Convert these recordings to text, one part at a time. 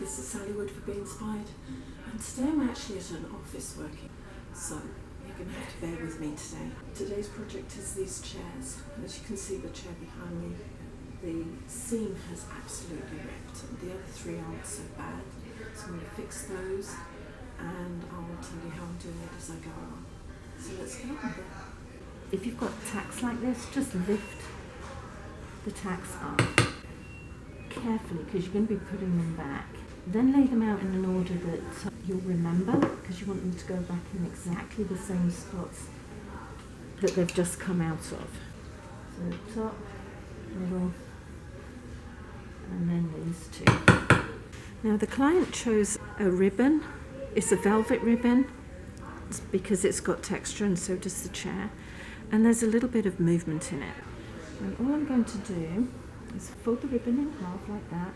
this is Sally Wood for Be Inspired, and today I'm actually at an office working, so you're going to have to bear with me today. Today's project is these chairs. As you can see, the chair behind me, the seam has absolutely ripped. The other three aren't so bad, so I'm going to fix those and I'll tell you how I'm doing it as I go along. So let's get on with it. If you've got tacks like this, just lift the tacks up carefully because you're going to be putting them back. Then lay them out in an order that you'll remember, because you want them to go back in exactly the same spots that they've just come out of. So top, middle, and then these two. Now the client chose a ribbon. It's a velvet ribbon because it's got texture and so does the chair. And there's a little bit of movement in it. And all I'm going to do is fold the ribbon in half like that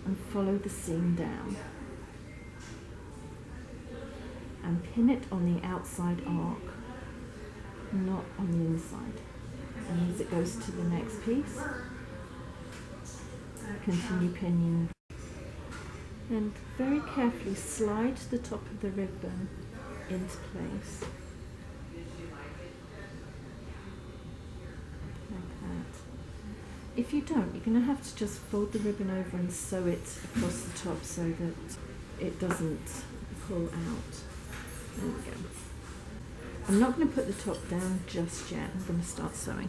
and follow the seam down. And pin it on the outside arc, not on the inside. And as it goes to the next piece, continue pinning. And very carefully slide the top of the ribbon into place. Like that. If you don't, you're going to have to just fold the ribbon over and sew it across the top so that it doesn't pull out. There we go. I'm not going to put the top down just yet. I'm going to start sewing.